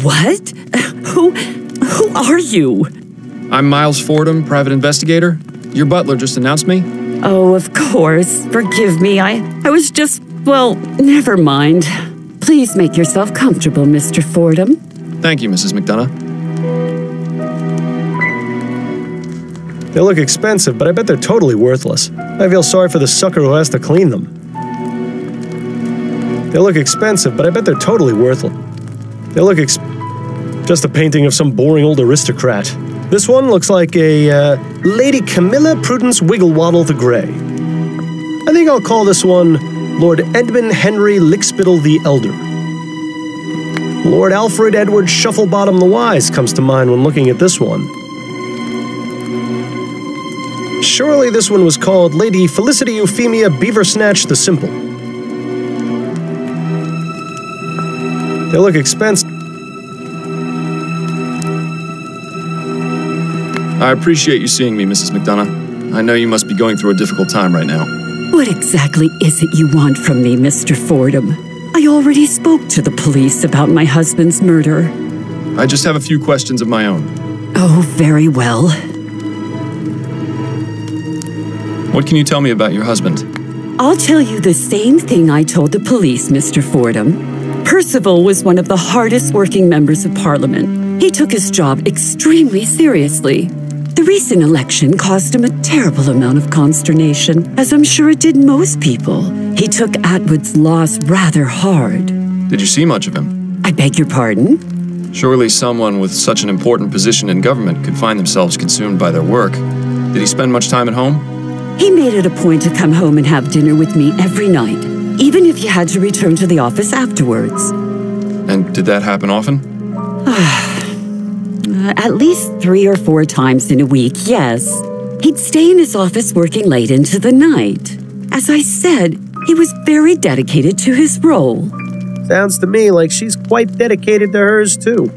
What? Who are you? I'm Miles Fordham, private investigator. Your butler just announced me. Oh, of course. Forgive me. I was just, well, never mind. Please make yourself comfortable, Mr. Fordham. Thank you, Mrs. McDonough. They look expensive, but I bet they're totally worthless. I feel sorry for the sucker who has to clean them. They look expensive, but I bet they're totally worthless. They look just a painting of some boring old aristocrat. This one looks like a, Lady Camilla Prudence Wiggle-Waddle the Grey. I think I'll call this one Lord Edmund Henry Lickspittle the Elder. Lord Alfred Edward Shufflebottom the Wise comes to mind when looking at this one. Surely this one was called Lady Felicity Euphemia Beaversnatch the Simple. They look expensive. I appreciate you seeing me, Mrs. McDonough. I know you must be going through a difficult time right now. What exactly is it you want from me, Mr. Fordham? I already spoke to the police about my husband's murder. I just have a few questions of my own. Oh, very well. What can you tell me about your husband? I'll tell you the same thing I told the police, Mr. Fordham. Percival was one of the hardest working members of Parliament. He took his job extremely seriously. The recent election caused him a terrible amount of consternation, as I'm sure it did most people. He took Atwood's loss rather hard. Did you see much of him? I beg your pardon? Surely someone with such an important position in government could find themselves consumed by their work. Did he spend much time at home? He made it a point to come home and have dinner with me every night, even if he had to return to the office afterwards. And did that happen often? At least 3 or 4 times in a week, yes. He'd stay in his office working late into the night. As I said, he was very dedicated to his role. Sounds to me like she's quite dedicated to hers, too.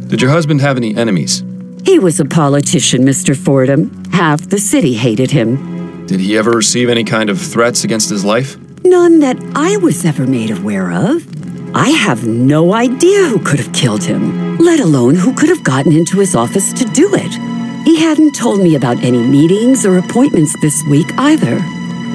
Did your husband have any enemies? He was a politician, Mr. Fordham. Half the city hated him. Did he ever receive any kind of threats against his life? None that I was ever made aware of. I have no idea who could have killed him, let alone who could have gotten into his office to do it. He hadn't told me about any meetings or appointments this week either.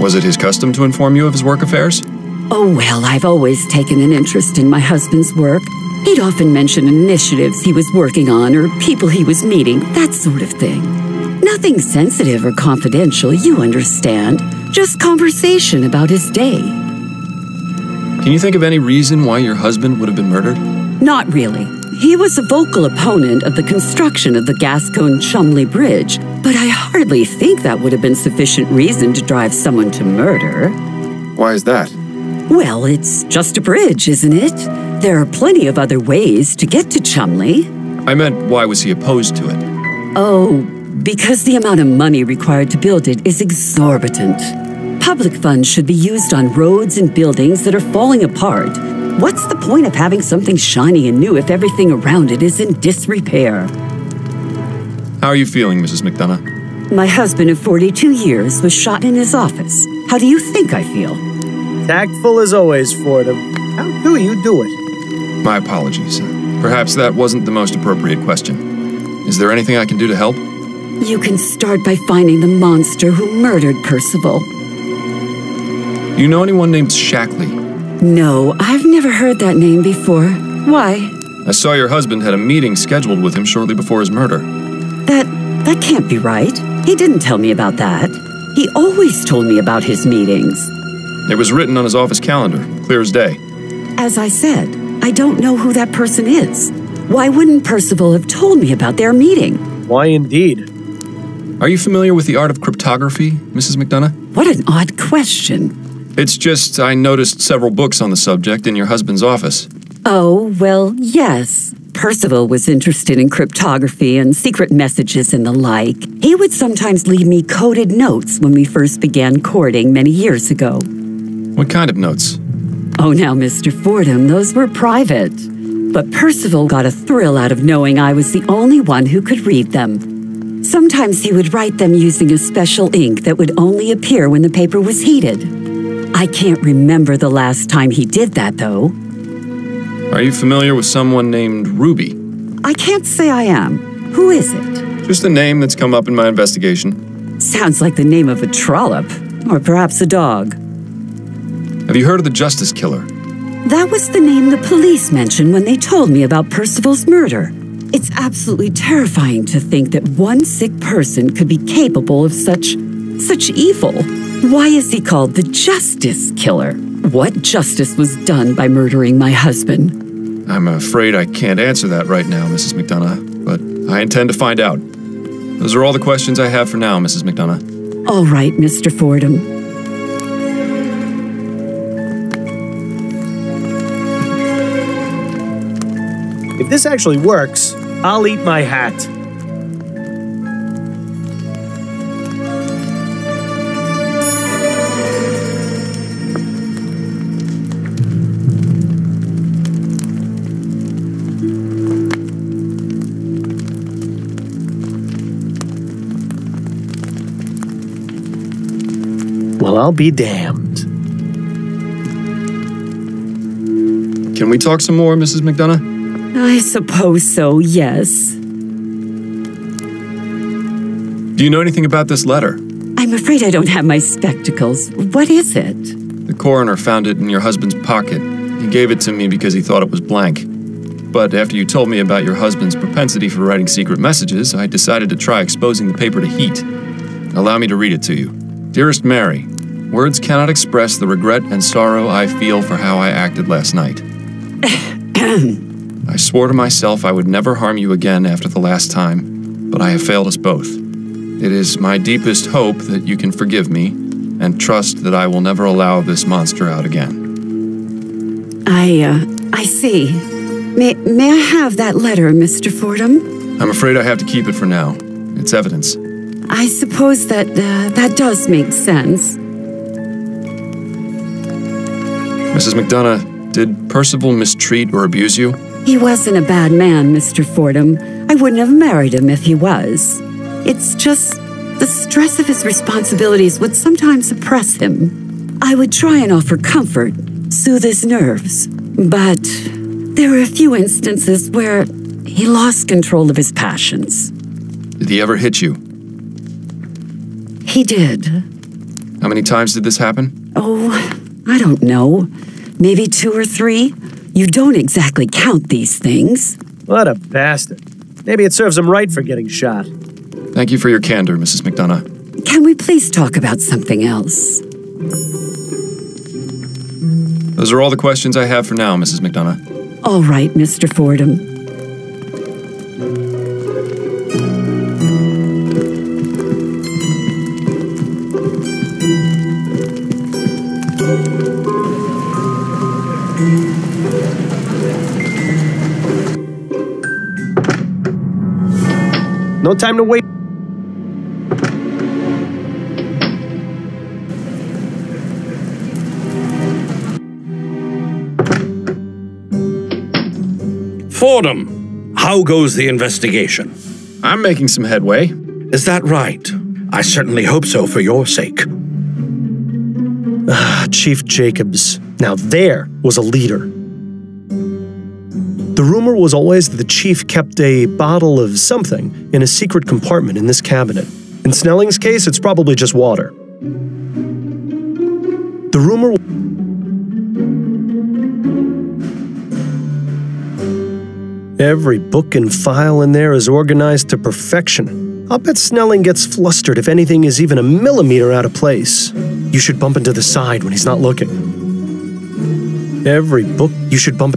Was it his custom to inform you of his work affairs? Oh, well, I've always taken an interest in my husband's work. He'd often mention initiatives he was working on or people he was meeting, that sort of thing. Nothing sensitive or confidential, you understand. Just conversation about his day. Can you think of any reason why your husband would have been murdered? Not really. He was a vocal opponent of the construction of the Gascogne-Chumley Bridge, but I hardly think that would have been sufficient reason to drive someone to murder. Why is that? Well, it's just a bridge, isn't it? There are plenty of other ways to get to Chumley. I meant, why was he opposed to it? Oh, because the amount of money required to build it is exorbitant. Public funds should be used on roads and buildings that are falling apart. What's the point of having something shiny and new if everything around it is in disrepair? How are you feeling, Mrs. McDonough? My husband of 42 years was shot in his office. How do you think I feel? Tactful as always, Fordham. How do you do it? My apologies. Perhaps that wasn't the most appropriate question. Is there anything I can do to help? You can start by finding the monster who murdered Percival. Do you know anyone named Shackley? No, I've never heard that name before. Why? I saw your husband had a meeting scheduled with him shortly before his murder. That can't be right. He didn't tell me about that. He always told me about his meetings. It was written on his office calendar, clear as day. As I said, I don't know who that person is. Why wouldn't Percival have told me about their meeting? Why indeed? Are you familiar with the art of cryptography, Mrs. McDonough? What an odd question. It's just I noticed several books on the subject in your husband's office. Oh, well, yes. Percival was interested in cryptography and secret messages and the like. He would sometimes leave me coded notes when we first began courting many years ago. What kind of notes? Oh, now, Mr. Fordham, those were private. But Percival got a thrill out of knowing I was the only one who could read them. Sometimes he would write them using a special ink that would only appear when the paper was heated. I can't remember the last time he did that, though. Are you familiar with someone named Ruby? I can't say I am. Who is it? Just a name that's come up in my investigation. Sounds like the name of a trollop, or perhaps a dog. Have you heard of the Justice Killer? That was the name the police mentioned when they told me about Percival's murder. It's absolutely terrifying to think that one sick person could be capable of such evil. Why is he called the Justice Killer? What justice was done by murdering my husband? I'm afraid I can't answer that right now, Mrs. McDonough, but I intend to find out. Those are all the questions I have for now, Mrs. McDonough. All right, Mr. Fordham. If this actually works, I'll eat my hat. Well, I'll be damned. Can we talk some more, Mrs. McDonough? I suppose so, yes. Do you know anything about this letter? I'm afraid I don't have my spectacles. What is it? The coroner found it in your husband's pocket. He gave it to me because he thought it was blank. But after you told me about your husband's propensity for writing secret messages, I decided to try exposing the paper to heat. Allow me to read it to you. Dearest Mary, words cannot express the regret and sorrow I feel for how I acted last night. I swore to myself I would never harm you again after the last time, but I have failed us both. It is my deepest hope that you can forgive me and trust that I will never allow this monster out again. I see. May I have that letter, Mr. Fordham? I'm afraid I have to keep it for now. It's evidence. I suppose that does make sense. Mrs. McDonough, did Percival mistreat or abuse you? He wasn't a bad man, Mr. Fordham. I wouldn't have married him if he was. It's just the stress of his responsibilities would sometimes oppress him. I would try and offer comfort, soothe his nerves, but there were a few instances where he lost control of his passions. Did he ever hit you? He did. How many times did this happen? Oh, I don't know. Maybe 2 or 3. You don't exactly count these things. What a bastard. Maybe it serves him right for getting shot. Thank you for your candor, Mrs. McDonough. Can we please talk about something else? Those are all the questions I have for now, Mrs. McDonough. All right, Mr. Fordham. No time to wait. Fordham, how goes the investigation? I'm making some headway. Is that right? I certainly hope so for your sake. Chief Jacobs. Now there was a leader. The rumor was always that the chief kept a bottle of something in a secret compartment in this cabinet. In Snelling's case, it's probably just water. The rumor... Every book and file in there is organized to perfection. I'll bet Snelling gets flustered if anything is even a millimeter out of place. You should bump into the side when he's not looking. Every book, you should bump...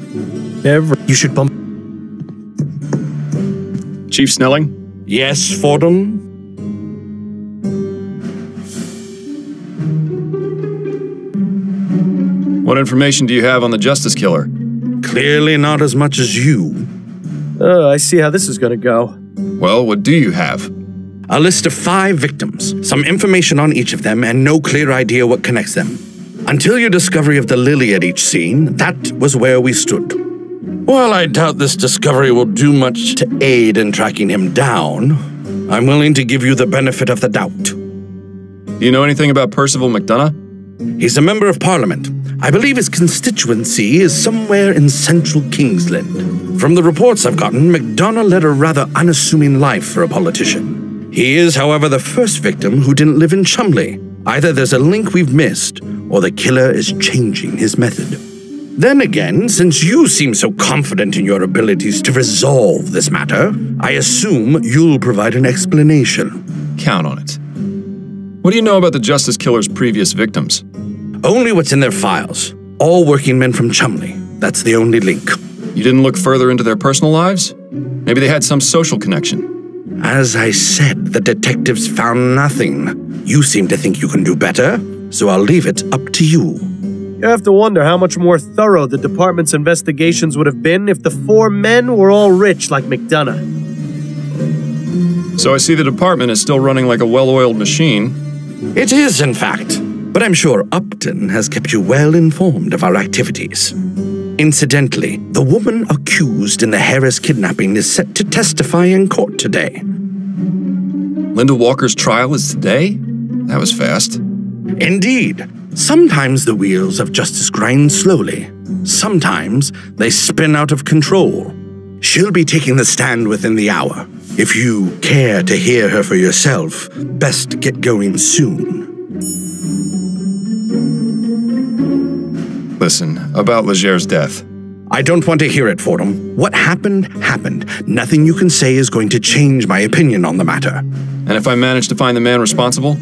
You should bump... Chief Snelling? Yes, Fordham? What information do you have on the Justice Killer? Clearly not as much as you. Oh, I see how this is gonna go. Well, what do you have? A list of 5 victims, some information on each of them, and no clear idea what connects them. Until your discovery of the lily at each scene, that was where we stood. While I doubt this discovery will do much to aid in tracking him down, I'm willing to give you the benefit of the doubt. Do you know anything about Percival McDonough? He's a member of Parliament. I believe his constituency is somewhere in central Kingsland. From the reports I've gotten, McDonough led a rather unassuming life for a politician. He is, however, the first victim who didn't live in Chumley. Either there's a link we've missed, or the killer is changing his method. Then again, since you seem so confident in your abilities to resolve this matter, I assume you'll provide an explanation. Count on it. What do you know about the Justice Killer's previous victims? Only what's in their files. All working men from Chumley. That's the only link. You didn't look further into their personal lives? Maybe they had some social connection. As I said, the detectives found nothing. You seem to think you can do better, so I'll leave it up to you. You have to wonder how much more thorough the department's investigations would have been if the 4 men were all rich like McDonough. So I see the department is still running like a well-oiled machine. It is, in fact. But I'm sure Upton has kept you well informed of our activities. Incidentally, the woman accused in the Harris kidnapping is set to testify in court today. Linda Walker's trial is today? That was fast. Indeed. Sometimes the wheels of justice grind slowly. Sometimes they spin out of control. She'll be taking the stand within the hour. If you care to hear her for yourself, best get going soon. Listen, about Leger's death. I don't want to hear it, Fordham. What happened, happened. Nothing you can say is going to change my opinion on the matter. And if I manage to find the man responsible?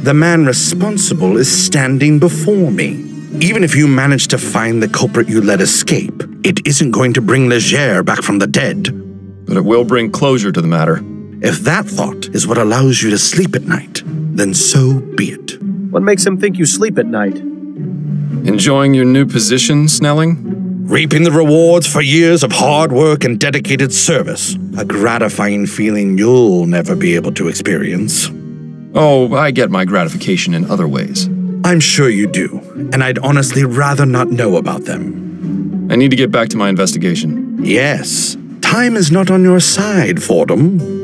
The man responsible is standing before me. Even if you manage to find the culprit you let escape, it isn't going to bring Leger back from the dead. But it will bring closure to the matter. If that thought is what allows you to sleep at night, then so be it. What makes him think you sleep at night? Enjoying your new position, Snelling? Reaping the rewards for years of hard work and dedicated service. A gratifying feeling you'll never be able to experience. Oh, I get my gratification in other ways. I'm sure you do, and I'd honestly rather not know about them. I need to get back to my investigation. Yes, time is not on your side, Fordham.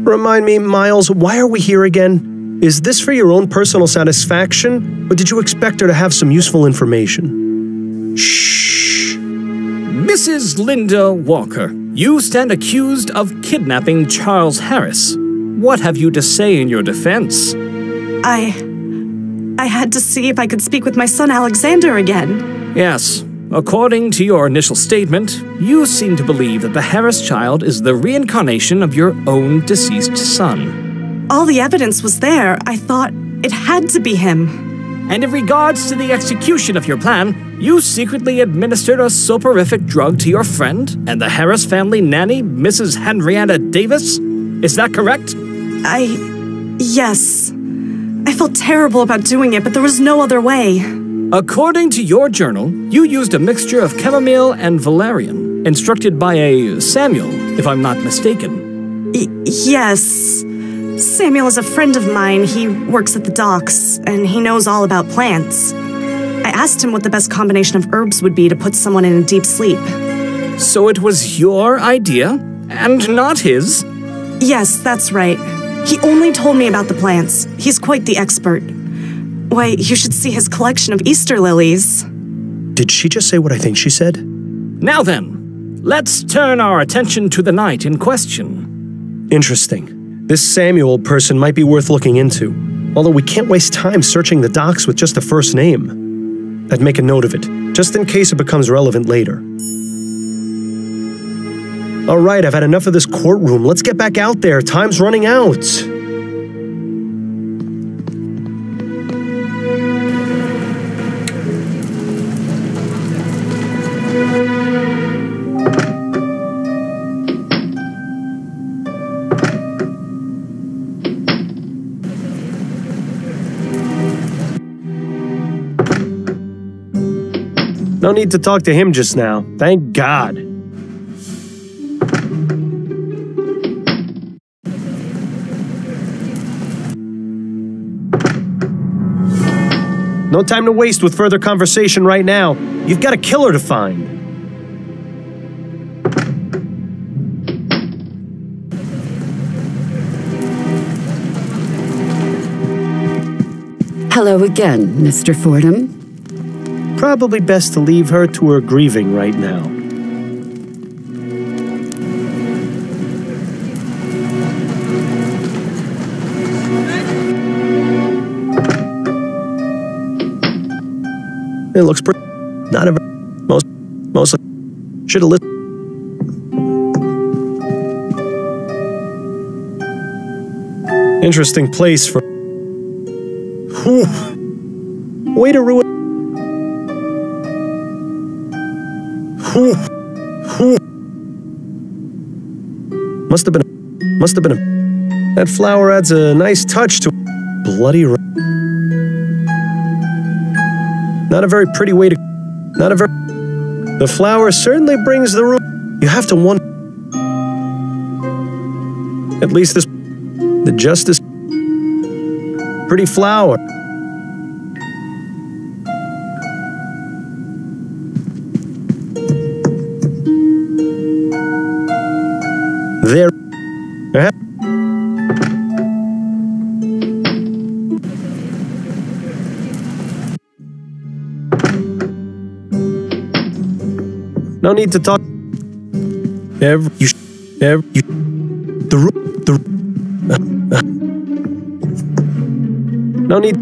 Remind me, Miles, why are we here again? Is this for your own personal satisfaction, or did you expect her to have some useful information? Shh. Mrs. Linda Walker, you stand accused of kidnapping Charles Harris. What have you to say in your defense? I had to see if I could speak with my son Alexander again. Yes. According to your initial statement, you seem to believe that the Harris child is the reincarnation of your own deceased son. All the evidence was there. I thought it had to be him. And in regards to the execution of your plan, you secretly administered a soporific drug to your friend and the Harris family nanny, Mrs. Henrietta Davis? Is that correct? Yes. I felt terrible about doing it, but there was no other way. According to your journal, you used a mixture of chamomile and valerian, instructed by a Samuel, if I'm not mistaken. Yes. Samuel is a friend of mine. He works at the docks, and he knows all about plants. I asked him what the best combination of herbs would be to put someone in a deep sleep. So it was your idea, and not his? Yes, that's right. He only told me about the plants. He's quite the expert. Why, you should see his collection of Easter lilies. Did she just say what I think she said? Now then, let's turn our attention to the night in question. Interesting. This Samuel person might be worth looking into, although we can't waste time searching the docks with just the first name. I'd make a note of it, just in case it becomes relevant later. All right, I've had enough of this courtroom. Let's get back out there. Time's running out. No need to talk to him just now. Thank God. No time to waste with further conversation right now. You've got a killer to find. Hello again, Mr. Fordham. Probably best to leave her to her grieving right now. It looks pretty. Not a mostly should have listened. Interesting place for. Whew. Way to ruin. Whew. Whew. Must have been a. That flower adds a nice touch to bloody. Not a very pretty way to. Not a very. The flower certainly brings the room. You have to wonder. At least this. The justice. Pretty flower. There. No need to talk. The no need.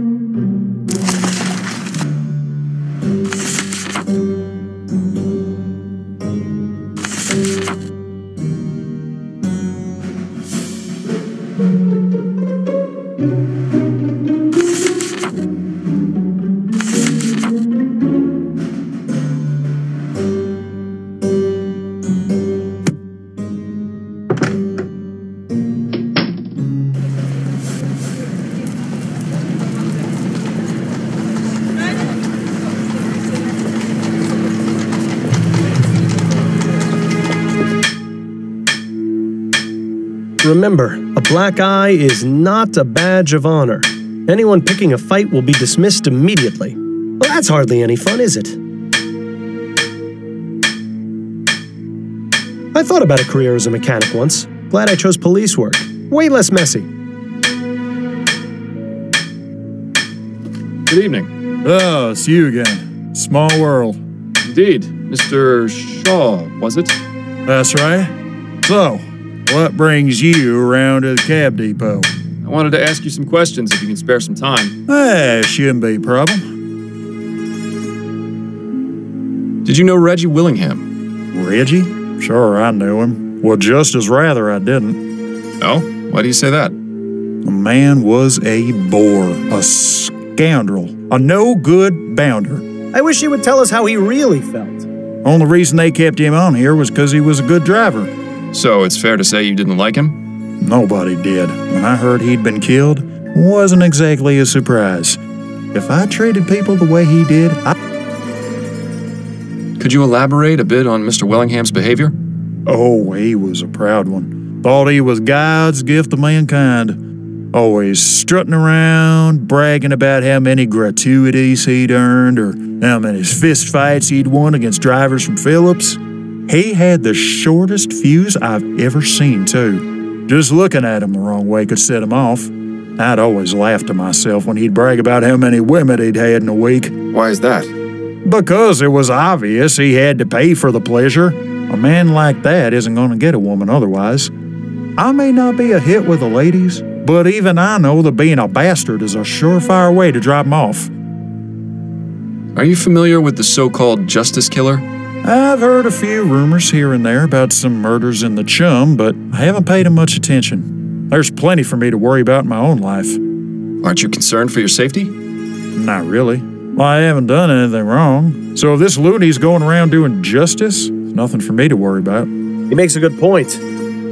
Remember, a black eye is not a badge of honor. Anyone picking a fight will be dismissed immediately. Well, that's hardly any fun, is it? I thought about a career as a mechanic once. Glad I chose police work. Way less messy. Good evening. Oh, it's you again. Small world. Indeed. Mr. Shaw, was it? That's right. So, what brings you around to the cab depot? I wanted to ask you some questions if you can spare some time. Shouldn't be a problem. Did you know Reggie Willingham? Reggie? Sure, I knew him. Well, just as rather I didn't. Oh? Why do you say that? The man was a bore, a scoundrel, a no-good bounder. I wish he would tell us how he really felt. Only reason they kept him on here was because he was a good driver. So it's fair to say you didn't like him? Nobody did. When I heard he'd been killed, wasn't exactly a surprise. If I treated people the way he did, Could you elaborate a bit on Mr. Willingham's behavior? Oh, he was a proud one. Thought he was God's gift to mankind. Always strutting around, bragging about how many gratuities he'd earned or how many fist fights he'd won against drivers from Phillips. He had the shortest fuse I've ever seen, too. Just looking at him the wrong way could set him off. I'd always laugh to myself when he'd brag about how many women he'd had in a week. Why is that? Because it was obvious he had to pay for the pleasure. A man like that isn't going to get a woman otherwise. I may not be a hit with the ladies, but even I know that being a bastard is a surefire way to drop them off. Are you familiar with the so-called Justice Killer? I've heard a few rumors here and there about some murders in the Chum, but I haven't paid them much attention. There's plenty for me to worry about in my own life. Aren't you concerned for your safety? Not really. Well, I haven't done anything wrong. So if this loony's going around doing justice, there's nothing for me to worry about. He makes a good point.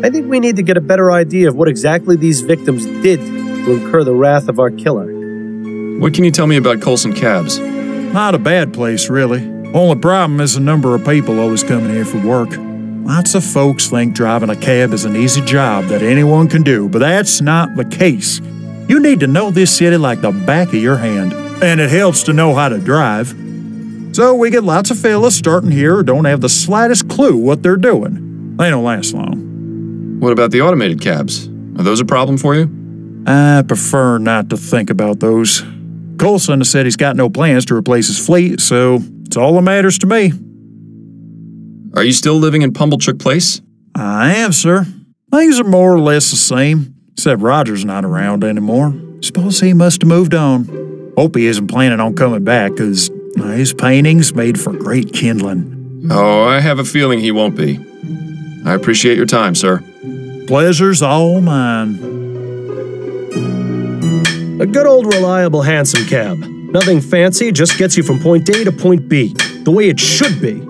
I think we need to get a better idea of what exactly these victims did to incur the wrath of our killer. What can you tell me about Colson Cabs? Not a bad place, really. Only problem is the number of people always coming here for work. Lots of folks think driving a cab is an easy job that anyone can do, but that's not the case. You need to know this city like the back of your hand, and it helps to know how to drive. So we get lots of fellas starting here who don't have the slightest clue what they're doing. They don't last long. What about the automated cabs? Are those a problem for you? I prefer not to think about those. Coulson has said he's got no plans to replace his fleet, so it's all that matters to me. Are you still living in Pumblechook Place? I am, sir. Things are more or less the same, except Roger's not around anymore. Suppose he must have moved on. Hope he isn't planning on coming back, because his paintings made for great kindling. Oh, I have a feeling he won't be. I appreciate your time, sir. Pleasure's all mine. A good old reliable hansom cab. Nothing fancy, just gets you from point A to point B, the way it should be.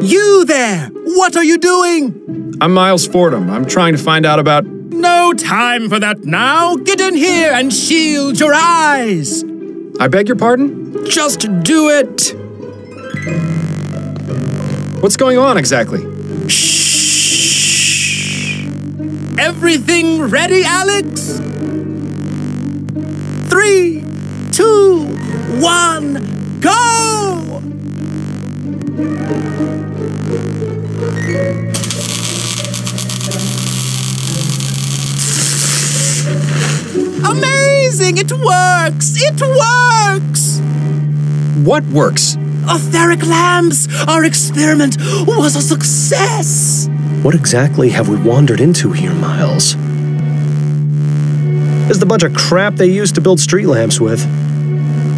You there! What are you doing? I'm Miles Fordham. I'm trying to find out about... No time for that now! Get in here and shield your eyes! I beg your pardon? Just do it! What's going on exactly? Shh! Everything ready, Alex? 3, 2, 1, go! Amazing! It works! It works! What works? Etheric lamps! Our experiment was a success! What exactly have we wandered into here, Miles? It's the bunch of crap they used to build street lamps with.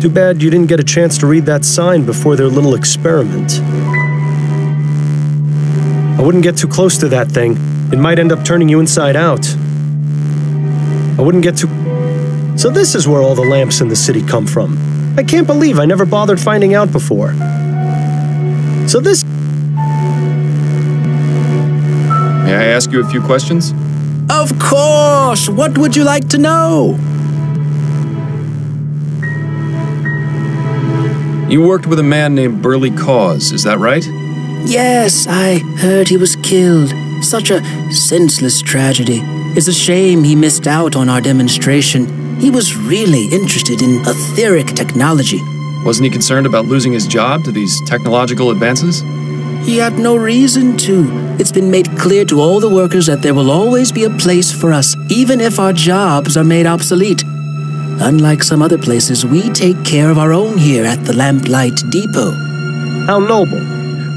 Too bad you didn't get a chance to read that sign before their little experiment. I wouldn't get too close to that thing. It might end up turning you inside out. I wouldn't get too... So this is where all the lamps in the city come from. I can't believe I never bothered finding out before. So this... May I ask you a few questions? Of course! What would you like to know? You worked with a man named Burley Cause, is that right? Yes, I heard he was killed. Such a senseless tragedy. It's a shame he missed out on our demonstration. He was really interested in etheric technology. Wasn't he concerned about losing his job to these technological advances? He had no reason to. It's been made clear to all the workers that there will always be a place for us, even if our jobs are made obsolete. Unlike some other places, we take care of our own here at the Lamplight Depot. How noble.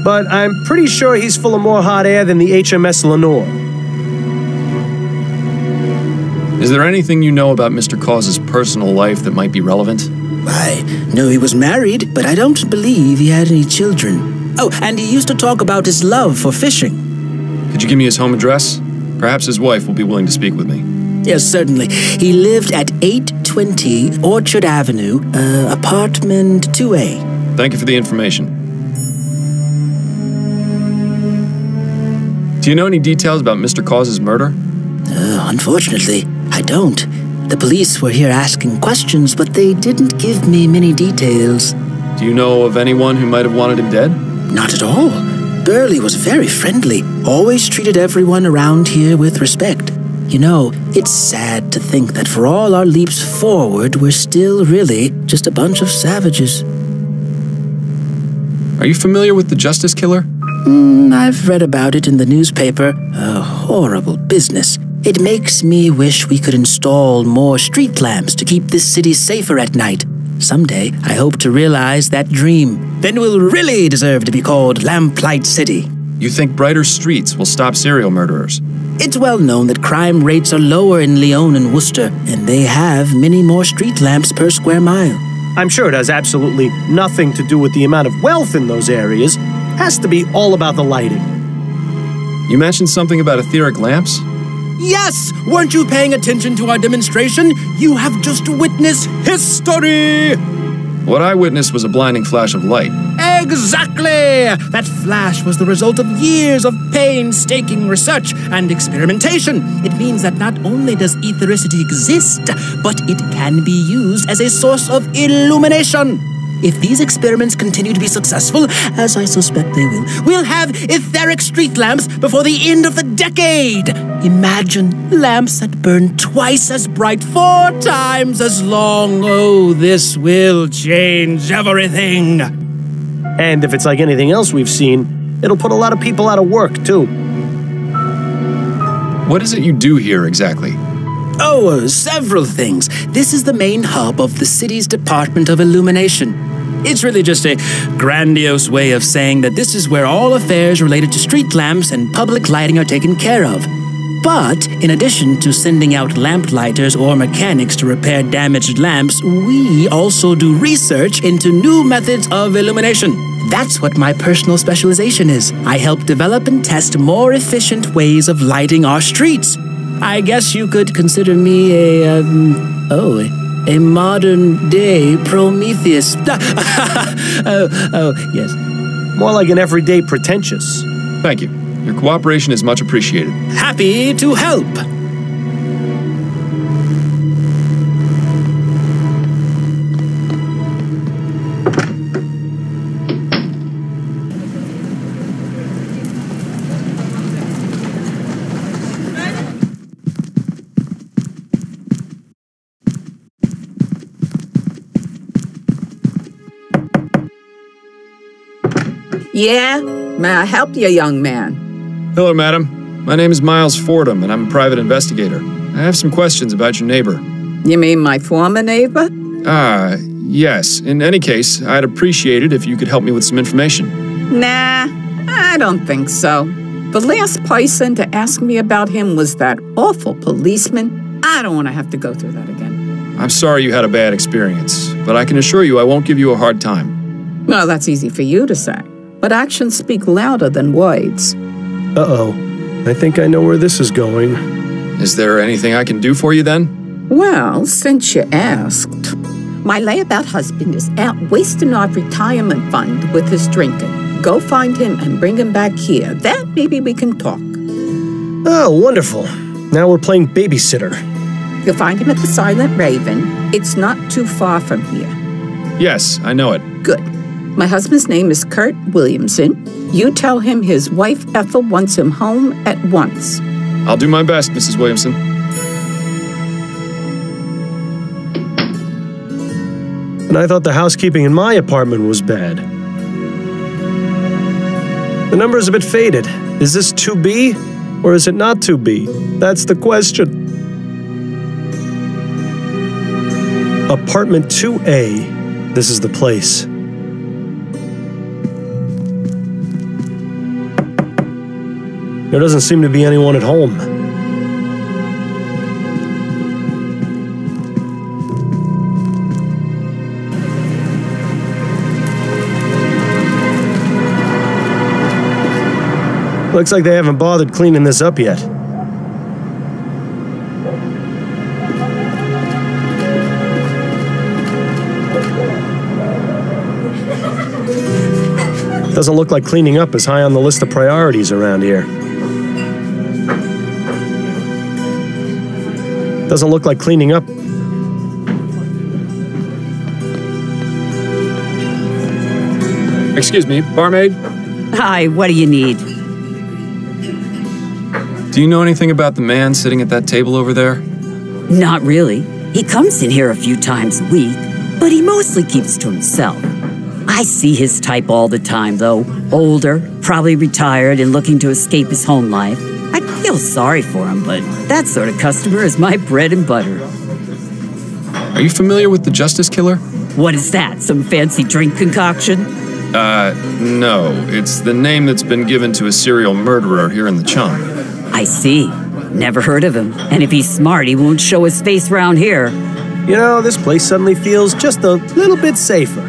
But I'm pretty sure he's full of more hot air than the HMS Lenore. Is there anything you know about Mr. Cause's personal life that might be relevant? I know he was married, but I don't believe he had any children. Oh, and he used to talk about his love for fishing. Could you give me his home address? Perhaps his wife will be willing to speak with me. Yes, certainly. He lived at 820 Orchard Avenue, apartment 2A. Thank you for the information. Do you know any details about Mr. Cause's murder? Unfortunately, I don't. The police were here asking questions, but they didn't give me many details. Do you know of anyone who might have wanted him dead? Not at all. Burley was very friendly, always treated everyone around here with respect. You know, it's sad to think that for all our leaps forward, we're still really just a bunch of savages. Are you familiar with the Justice Killer? I've read about it in the newspaper. A horrible business. It makes me wish we could install more street lamps to keep this city safer at night. Someday, I hope to realize that dream. Then we'll really deserve to be called Lamplight City. You think brighter streets will stop serial murderers? It's well known that crime rates are lower in Lyon and Worcester, and they have many more street lamps per square mile. I'm sure it has absolutely nothing to do with the amount of wealth in those areas. It has to be all about the lighting. You mentioned something about etheric lamps? Yes! Weren't you paying attention to our demonstration? You have just witnessed history! What I witnessed was a blinding flash of light. Exactly! That flash was the result of years of painstaking research and experimentation. It means that not only does ethericity exist, but it can be used as a source of illumination. If these experiments continue to be successful, as I suspect they will, we'll have etheric street lamps before the end of the decade. Imagine lamps that burn twice as bright, 4 times as long. Oh, this will change everything. And if it's like anything else we've seen, it'll put a lot of people out of work, too. What is it you do here exactly? Oh, several things. This is the main hub of the city's Department of Illumination. It's really just a grandiose way of saying that this is where all affairs related to street lamps and public lighting are taken care of. But, in addition to sending out lamplighters or mechanics to repair damaged lamps, we also do research into new methods of illumination. That's what my personal specialization is. I help develop and test more efficient ways of lighting our streets. I guess you could consider me a modern-day Prometheus. Yes. More like an everyday pretentious. Thank you. Your cooperation is much appreciated. Happy to help. Yeah? May I help you, young man? Hello, madam. My name is Miles Fordham, and I'm a private investigator. I have some questions about your neighbor. You mean my former neighbor? Yes. In any case, I'd appreciate it if you could help me with some information. Nah, I don't think so. The last person to ask me about him was that awful policeman. I don't want to have to go through that again. I'm sorry you had a bad experience, but I can assure you I won't give you a hard time. Well, that's easy for you to say, but actions speak louder than words. Uh-oh. I think I know where this is going. Is there anything I can do for you then? Well, since you asked, my layabout husband is out wasting our retirement fund with his drinking. Go find him and bring him back here. Then maybe we can talk. Oh, wonderful. Now we're playing babysitter. You'll find him at the Silent Raven. It's not too far from here. Yes, I know it. Good. My husband's name is Kurt Williamson. You tell him his wife Ethel wants him home at once. I'll do my best, Mrs. Williamson. And I thought the housekeeping in my apartment was bad. The number's a bit faded. Is this 2B or is it not 2B? That's the question. Apartment 2A. This is the place. There doesn't seem to be anyone at home. Looks like they haven't bothered cleaning this up yet. Doesn't look like cleaning up is high on the list of priorities around here. Doesn't look like cleaning up. Excuse me, barmaid? Hi, what do you need? Do you know anything about the man sitting at that table over there? Not really. He comes in here a few times a week, but he mostly keeps to himself. I see his type all the time, though. Older, probably retired and looking to escape his home life. I feel sorry for him, but that sort of customer is my bread and butter. Are you familiar with the Justice Killer? What is that, some fancy drink concoction? No. It's the name that's been given to a serial murderer here in the Chum. I see. Never heard of him. And if he's smart, he won't show his face around here. You know, this place suddenly feels just a little bit safer.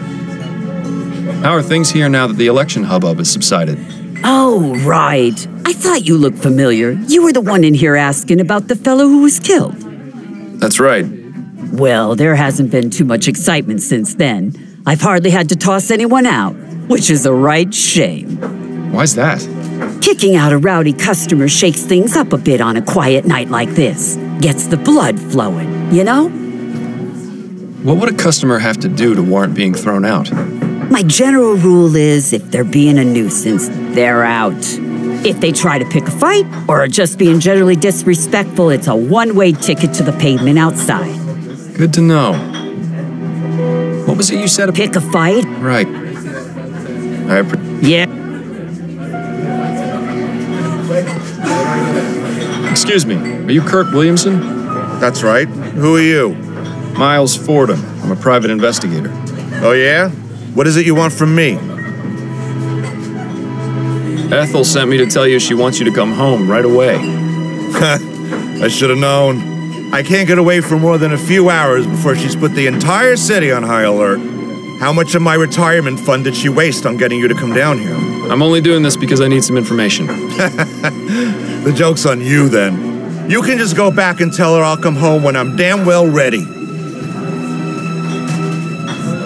How are things here now that the election hubbub has subsided? Oh, right. I thought you looked familiar. You were the one in here asking about the fellow who was killed. That's right. Well, there hasn't been too much excitement since then. I've hardly had to toss anyone out. which is a right shame. Why's that? Kicking out a rowdy customer shakes things up a bit on a quiet night like this. Gets the blood flowing, you know? What would a customer have to do to warrant being thrown out? My general rule is if they're being a nuisance, they're out. If they try to pick a fight or are just being generally disrespectful, it's a one-way ticket to the pavement outside. Good to know. What was it you said? Pick a fight? Right. Yeah. Excuse me, are you Kurt Williamson? That's right. Who are you? Miles Fordham. I'm a private investigator. Oh, yeah? What is it you want from me? Ethel sent me to tell you she wants you to come home right away. I should have known. I can't get away for more than a few hours before she's put the entire city on high alert. How much of my retirement fund did she waste on getting you to come down here? I'm only doing this because I need some information. The joke's on you, then. You can just go back and tell her I'll come home when I'm damn well ready.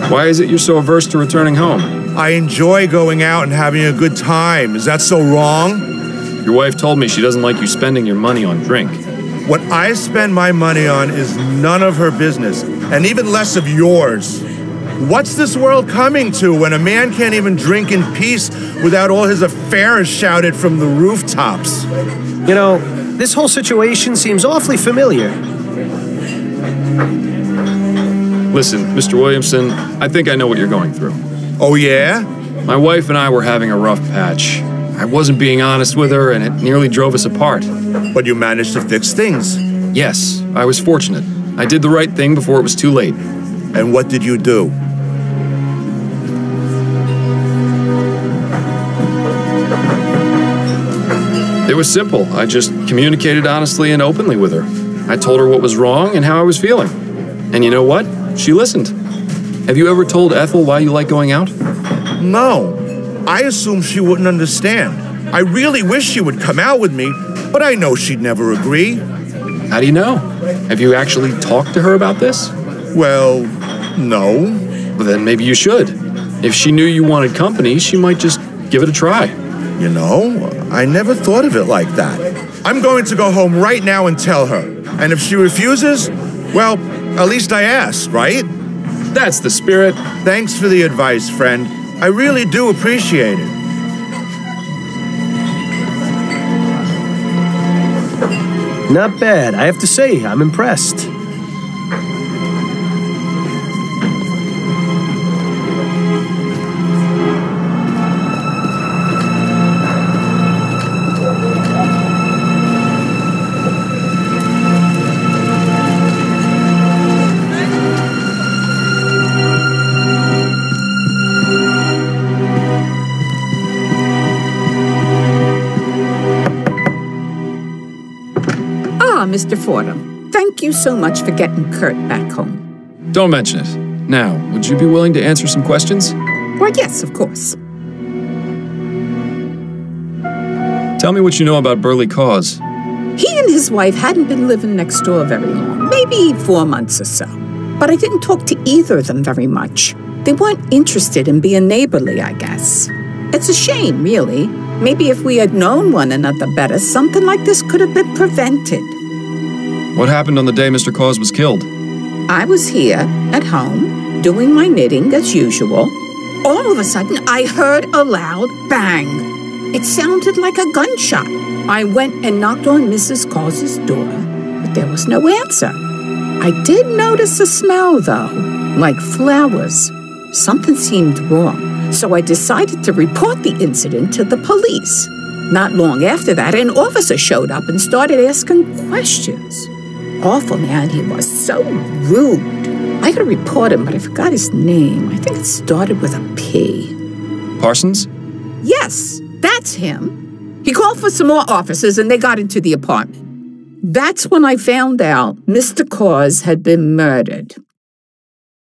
Why is it you're so averse to returning home? I enjoy going out and having a good time. Is that so wrong? Your wife told me she doesn't like you spending your money on drink. What I spend my money on is none of her business, and even less of yours. What's this world coming to when a man can't even drink in peace without all his affairs shouted from the rooftops? You know, this whole situation seems awfully familiar. Listen, Mr. Williamson, I think I know what you're going through. Oh, yeah? My wife and I were having a rough patch. I wasn't being honest with her, and it nearly drove us apart. But you managed to fix things. Yes, I was fortunate. I did the right thing before it was too late. And what did you do? It was simple. I just communicated honestly and openly with her. I told her what was wrong and how I was feeling. And you know what? She listened. Have you ever told Ethel why you like going out? No. I assumed she wouldn't understand. I really wish she would come out with me, but I know she'd never agree. How do you know? Have you actually talked to her about this? Well, no. Well, then maybe you should. If she knew you wanted company, she might just give it a try. You know, I never thought of it like that. I'm going to go home right now and tell her. And if she refuses, well, at least I asked, right? That's the spirit. Thanks for the advice, friend. I really do appreciate it. Not bad. I have to say, I'm impressed. Mr. Fordham, thank you so much for getting Kurt back home. Don't mention it. Now, would you be willing to answer some questions? Well, yes, of course. Tell me what you know about Burley Cause. He and his wife hadn't been living next door very long, maybe 4 months or so. But I didn't talk to either of them very much. They weren't interested in being neighborly, I guess. It's a shame, really. Maybe if we had known one another better, something like this could have been prevented. What happened on the day Mr. Cause was killed? I was here, at home, doing my knitting as usual. All of a sudden, I heard a loud bang. It sounded like a gunshot. I went and knocked on Mrs. Cause's door, but there was no answer. I did notice a smell, though, like flowers. Something seemed wrong, so I decided to report the incident to the police. Not long after that, an officer showed up and started asking questions. Awful man he was, so rude. I gotta report him, but I forgot his name. I think it started with a P. Parsons? Yes, that's him. He called for some more officers and they got into the apartment. That's when I found out Mr. Cause had been murdered.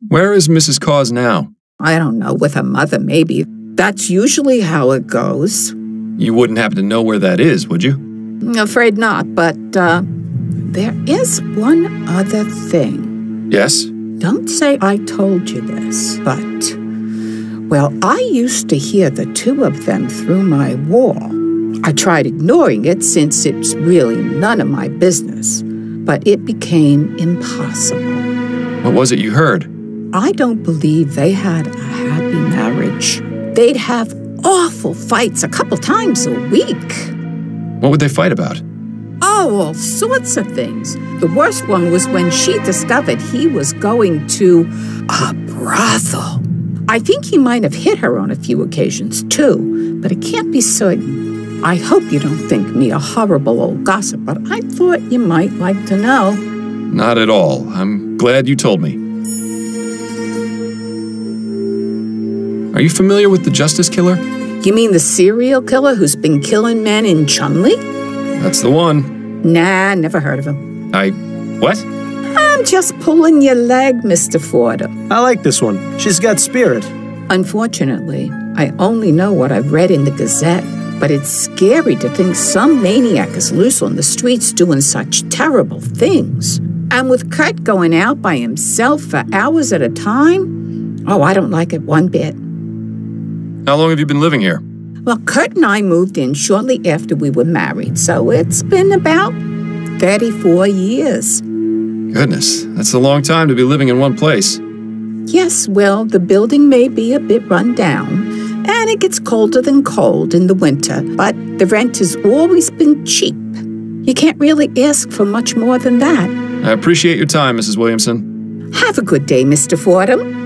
Where is Mrs. Cause now? I don't know, with her mother maybe. That's usually how it goes. You wouldn't happen to know where that is, would you? Afraid not, but, there is one other thing. Yes? Don't say I told you this, but Well, I used to hear the two of them through my wall. I tried ignoring it since it's really none of my business, but it became impossible. What was it you heard? I don't believe they had a happy marriage. They'd have awful fights a couple times a week. What would they fight about? Oh, all sorts of things. The worst one was when she discovered he was going to a brothel. I think he might have hit her on a few occasions, too, but I can't be certain. I hope you don't think me a horrible old gossip, but I thought you might like to know. Not at all. I'm glad you told me. Are you familiar with the Justice Killer? You mean the serial killer who's been killing men in Chunli? That's the one. Nah, never heard of him. What? I'm just pulling your leg, Mr. Fordham. I like this one. She's got spirit. Unfortunately, I only know what I've read in the Gazette, but it's scary to think some maniac is loose on the streets doing such terrible things. And with Kurt going out by himself for hours at a time, oh, I don't like it one bit. How long have you been living here? Well, Kurt and I moved in shortly after we were married, so it's been about 34 years. Goodness, that's a long time to be living in one place. Yes, well, the building may be a bit run down, and it gets colder than cold in the winter, but the rent has always been cheap. You can't really ask for much more than that. I appreciate your time, Mrs. Williamson. Have a good day, Mr. Fordham.